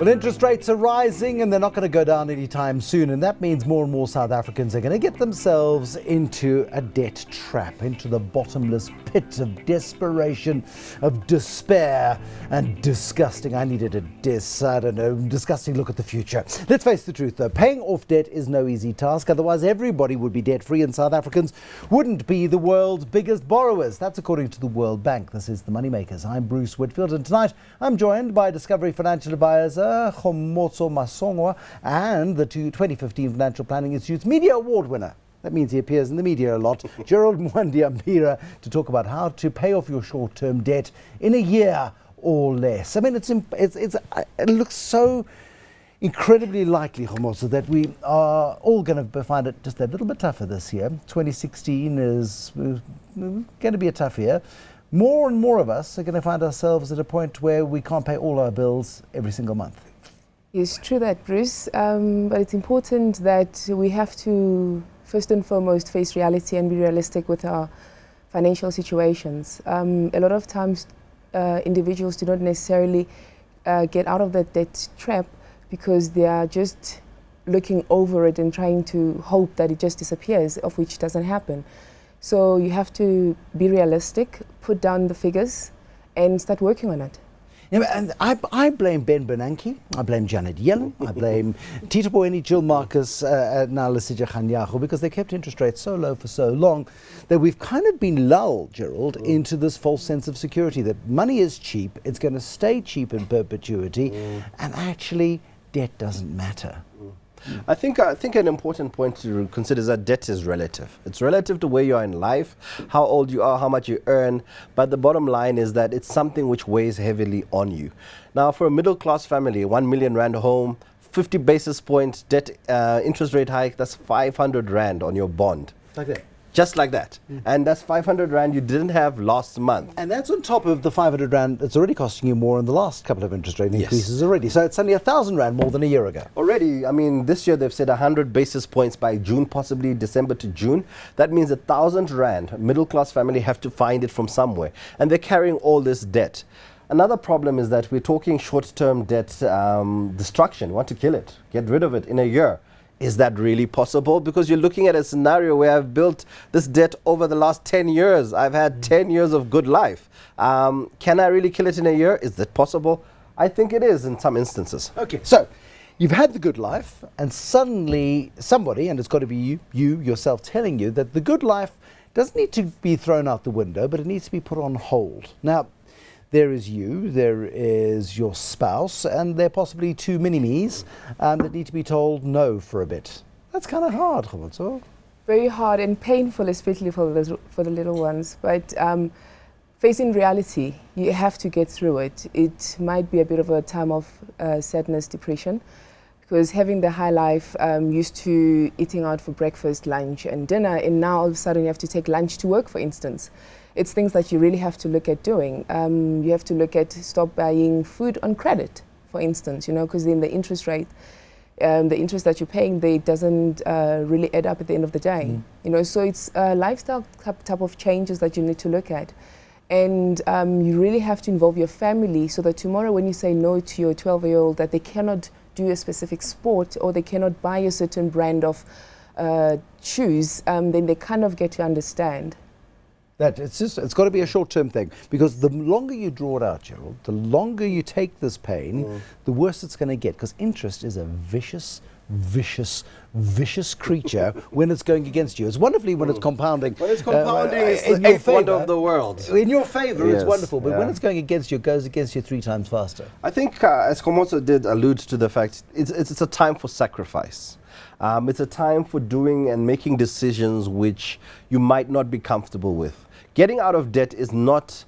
Well, interest rates are rising and they're not going to go down anytime soon, and that means more and more South Africans are going to get themselves into a debt trap, into the bottomless pit of desperation, of despair, and disgusting, disgusting look at the future. Let's face the truth though, paying off debt is no easy task, otherwise everybody would be debt free and South Africans wouldn't be the world's biggest borrowers. That's according to the World Bank. This is the MoneyMakers. I'm Bruce Whitfield, and tonight I'm joined by Discovery Financial Advisor Kgomotso Masongoa and the 2015 Financial Planning Institute's Media Award winner. That means he appears in the media a lot. Gerald Mwandiambira, to talk about how to pay off your short-term debt in a year or less. I mean, it looks so incredibly likely, Kgomotso, that we are all going to find it just a little bit tougher this year. 2016 is going to be a tough year. More and more of us are going to find ourselves at a point where we can't pay all our bills every single month. It's true that, Bruce, but it's important that we have to first and foremost face reality and be realistic with our financial situations. A lot of times individuals do not necessarily get out of that debt trap because they are just looking over it and trying to hope that it just disappears, of which doesn't happen. So you have to be realistic, put down the figures and start working on it. Yeah, and I blame Ben Bernanke, I blame Janet Yellen, I blame Tito Boeni, Jill Marcus, now Lesija Khanyago, because they kept interest rates so low for so long that we've kind of been lulled, Gerald, into this false sense of security that money is cheap, it's going to stay cheap in perpetuity, and actually debt doesn't matter. I think an important point to consider is that debt is relative. It's relative to where you are in life, how old you are, how much you earn, but the bottom line is that it's something which weighs heavily on you. Now, for a middle-class family, 1 million rand home, 50 basis points debt interest rate hike, that's 500 rand on your bond. Like that. Just like that. And that's 500 rand you didn't have last month. And that's on top of the 500 rand that's already costing you more in the last couple of interest rate increases already. So it's only 1,000 rand more than a year ago. Already, I mean, this year they've said 100 basis points by June, possibly December to June. That means 1,000 rand, middle-class family have to find it from somewhere. And they're carrying all this debt. Another problem is that we're talking short-term debt destruction. We want to kill it, get rid of it in a year. Is that really possible? Because you're looking at a scenario where I've built this debt over the last 10 years. I've had 10 years of good life. Can I really kill it in a year? Is that possible? I think it is in some instances. Okay, so you've had the good life and suddenly somebody, and it's got to be you yourself telling you that the good life doesn't need to be thrown out the window, but it needs to be put on hold. Now, there is you, there is your spouse, and there are possibly two mini-me's that need to be told no for a bit. That's kind of hard, Kgomotso. Very hard and painful, especially for the little ones. But facing reality, you have to get through it. It might be a bit of a time of sadness, depression, because having the high life, used to eating out for breakfast, lunch and dinner, and now all of a sudden you have to take lunch to work, for instance. It's things that you really have to look at doing. You have to look at stop buying food on credit, for instance, because then the interest rate, the interest that you're paying, they doesn't really add up at the end of the day. So it's lifestyle type of changes that you need to look at. And you really have to involve your family so that tomorrow when you say no to your 12-year-old that they cannot do a specific sport or they cannot buy a certain brand of shoes, then they kind of get to understand. That it's got to be a short-term thing, because the longer you draw it out, Gerald, the longer you take this pain, the worse it's going to get, because interest is a vicious creature when it's going against you. It's wonderfully when it's compounding. When it's compounding, it's in the your eighth wonder favor. of the world. In your favor, Yes, it's wonderful, but yeah. when it's going against you, it goes against you 3 times faster. I think, as Kgomotso did allude to the fact, it's a time for sacrifice. It's a time for doing and making decisions which you might not be comfortable with. Getting out of debt is not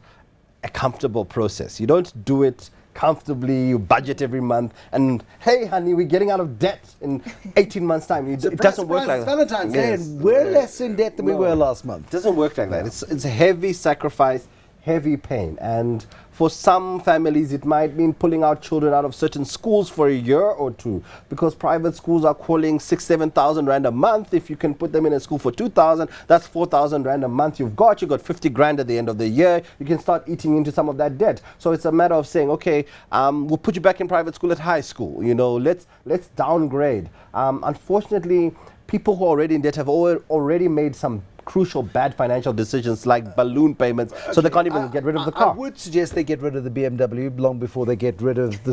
a comfortable process. You don't do it comfortably, you budget every month, and hey, honey, we're getting out of debt in 18 months' time. It doesn't work like that. Valentine's Day, and we're less in debt than we were last month. It doesn't work like that. It's a heavy sacrifice. heavy pain. And for some families, it might mean pulling out children out of certain schools for a year or two, because private schools are calling 6,000-7,000 rand a month. If you can put them in a school for 2,000, that's 4,000 rand a month you've got 50 grand at the end of the year. You can start eating into some of that debt. So it's a matter of saying, okay, we'll put you back in private school at high school. You know, let's downgrade. Unfortunately, people who are already in debt have already made some crucial bad financial decisions like balloon payments, so they can't even get rid of the car. I would suggest they get rid of the BMW long before they get rid of the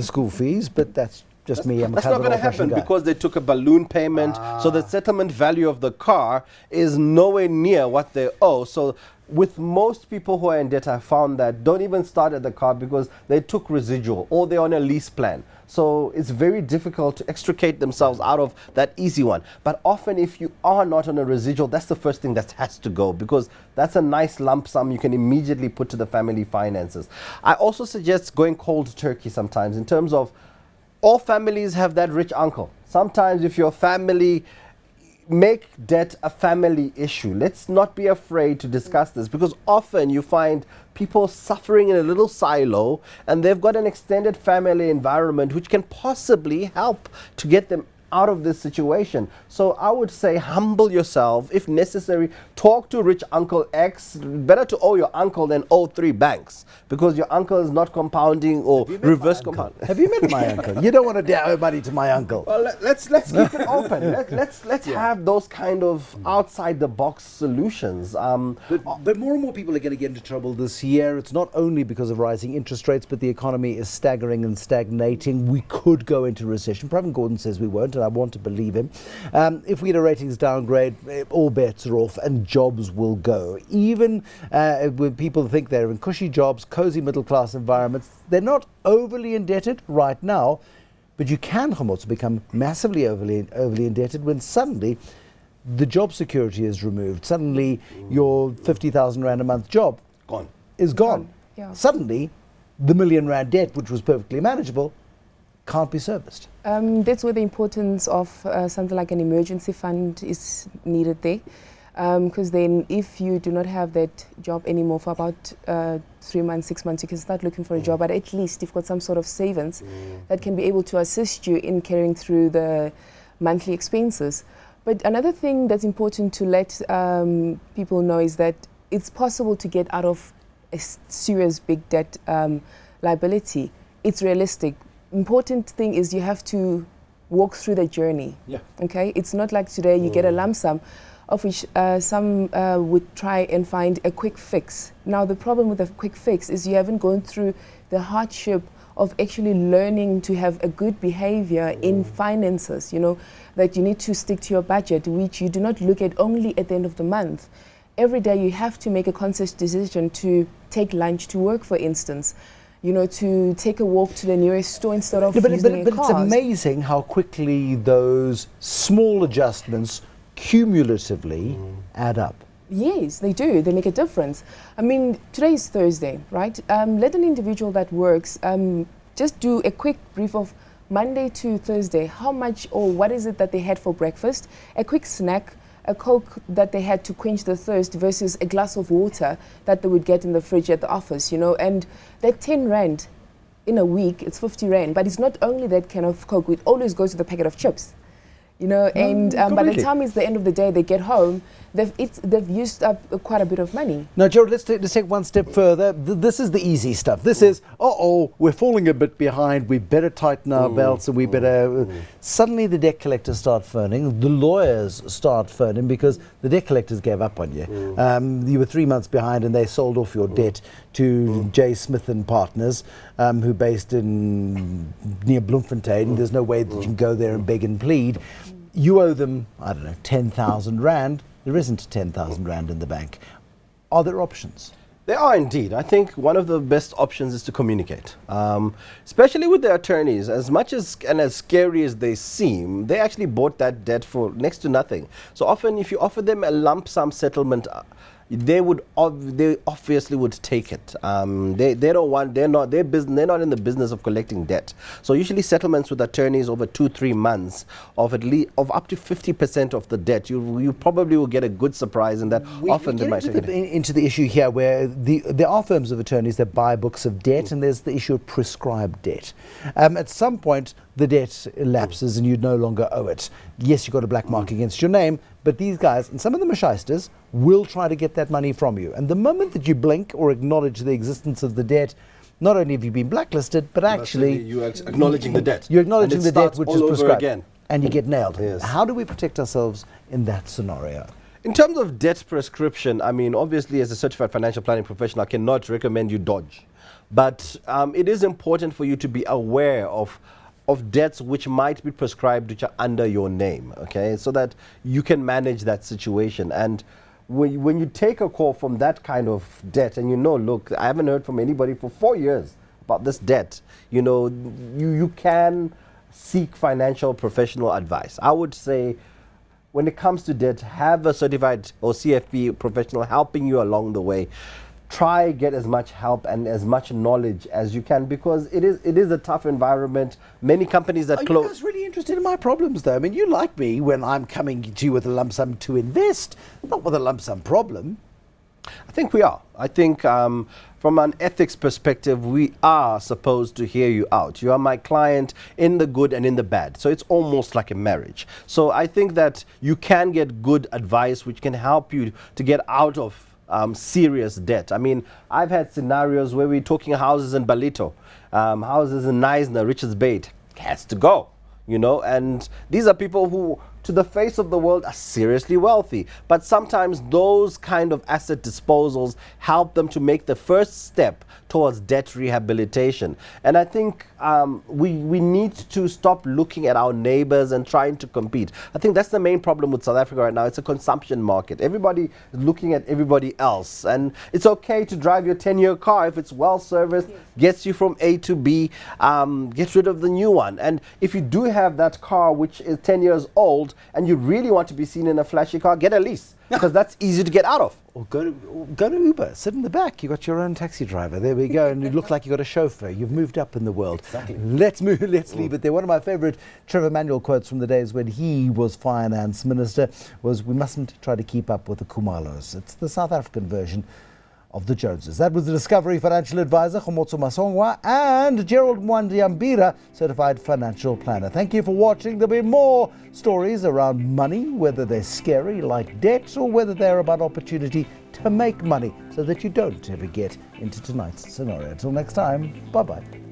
school fees, but that's just me. That's not going to happen because they took a balloon payment, so the settlement value of the car is nowhere near what they owe. So with most people who are in debt, I found that don't even start at the car because they took residual or they're on a lease plan. So it's very difficult to extricate themselves out of that easy one. But often if you are not on a residual, that's the first thing that has to go, because that's a nice lump sum you can immediately put to the family finances. I also suggest going cold turkey sometimes, in terms of all families have that rich uncle. Sometimes if your family, make debt a family issue. Let's not be afraid to discuss this, because often you find people suffering in a little silo and they've got an extended family environment which can possibly help to get them out of this situation. So I would say humble yourself. If necessary, talk to rich Uncle X. Better to owe your uncle than owe 3 banks, because your uncle is not compounding or reverse compounding. Have you met my uncle? You don't want to owe money to my uncle. Well, let's keep it open. Let's have those kind of outside the box solutions. But more and more people are going to get into trouble this year. It's not only because of rising interest rates, but the economy is staggering and stagnating. We could go into recession. Pravin Gordon says we won't, and I want to believe him. If we get a ratings downgrade, all bets are off and jobs will go. Even when people think they're in cushy jobs, cozy middle class environments, they're not overly indebted right now, but you can, Kgomotso, become massively overly indebted when suddenly the job security is removed. Suddenly your 50,000 rand a month job is gone. Yeah. Suddenly the million rand debt, which was perfectly manageable, can't be serviced. That's where the importance of something like an emergency fund is needed there. Because then if you do not have that job anymore for about 3 months, 6 months, you can start looking for a job, but at least you've got some sort of savings that can be able to assist you in carrying through the monthly expenses. But another thing that's important to let people know is that it's possible to get out of a serious big debt liability. It's realistic. Important thing is you have to walk through the journey. Yeah. Okay, it's not like today you get a lump sum, of which some would try and find a quick fix. Now the problem with a quick fix is you haven't gone through the hardship of actually learning to have a good behavior in finances. You know, that you need to stick to your budget, which you do not look at only at the end of the month. Every day you have to make a conscious decision to take lunch to work, for instance. You know, to take a walk to the nearest store instead of using a car. But it's amazing how quickly those small adjustments cumulatively add up. Yes, they do. They make a difference. I mean, today is Thursday, right? Let an individual that works just do a quick brief of Monday to Thursday. How much or what is it that they had for breakfast? A quick snack, a Coke that they had to quench the thirst versus a glass of water that they would get in the fridge at the office, you know, and that 10 rand in a week, it's 50 rand, but it's not only that can of Coke, it always goes to the packet of chips, you know, and by the time it's the end of the day, they get home, they've used up quite a bit of money. Now, Gerald, let's take one step further. This is the easy stuff. This is, we're falling a bit behind. We better tighten our belts, and we better... Suddenly the debt collectors start phoning. The lawyers start phoning because the debt collectors gave up on you. You were 3 months behind, and they sold off your debt to J. Smith and Partners, who are based near Bloemfontein. There's no way that you can go there and beg and plead. You owe them, I don't know, 10,000 rand. There isn't 10,000 rand in the bank. Are there options? There are indeed. I think one of the best options is to communicate, especially with the attorneys. As much as and as scary as they seem, they actually bought that debt for next to nothing. So often if you offer them a lump sum settlement, they obviously would take it. They don't want, they're not in the business of collecting debt. So usually settlements with attorneys over 2-3 months of at least up to 50% of the debt, you probably will get a good surprise, and that often they might take it into the issue here where there are firms of attorneys that buy books of debt, and there's the issue of prescribed debt. At some point the debt elapses and you no longer owe it. Yes, you've got a black mark against your name, but these guys, and some of them are shysters, will try to get that money from you. And the moment that you blink or acknowledge the existence of the debt, not only have you been blacklisted, but actually you're acknowledging the debt. You're acknowledging the debt which is prescribed. Again. And you get nailed. Yes. How do we protect ourselves in that scenario? In terms of debt prescription, I mean, obviously as a certified financial planning professional, I cannot recommend you dodge. But it is important for you to be aware of debts which might be prescribed which are under your name, okay, so that you can manage that situation. And when you take a call from that kind of debt and look, I haven't heard from anybody for 4 years about this debt, you can seek financial professional advice. I would say when it comes to debt, have a certified or CFP professional helping you along the way. Try get as much help and as much knowledge as you can, because it is a tough environment. Many companies that close. Are you guys really interested in my problems, though? I mean, you like me when I'm coming to you with a lump sum to invest, not with a lump sum problem. I think we are. I think from an ethics perspective, we are supposed to hear you out. You are my client in the good and in the bad. So it's almost like a marriage. So I think that you can get good advice which can help you to get out of serious debt. I mean, I've had scenarios where we're talking houses in Balito, houses in Neisner, Richards Bay. Has to go, and these are people who, to the face of the world, are seriously wealthy. But sometimes those kind of asset disposals help them to make the first step towards debt rehabilitation. And I think we need to stop looking at our neighbors and trying to compete. I think that's the main problem with South Africa right now. It's a consumption market. Everybody is looking at everybody else. And it's okay to drive your 10-year car if it's well serviced, gets you from A to B, gets rid of the new one. And if you do have that car which is 10 years old and you really want to be seen in a flashy car, get a lease, because that's easy to get out of. Or go to Uber, sit in the back, you got your own taxi driver, there we go, and you look like you got a chauffeur, you've moved up in the world. Exactly. Let's leave it there. One of my favourite Trevor Manuel quotes from the days when he was finance minister was, "We mustn't try to keep up with the Khumalos." It's the South African version of the Joneses. That was the Discovery financial advisor, Kgomotso Masongoa, and Gerald Mwandiambira, certified financial planner. Thank you for watching. There'll be more stories around money, whether they're scary like debt or whether they're about opportunity to make money, so that you don't ever get into tonight's scenario. Until next time, bye-bye.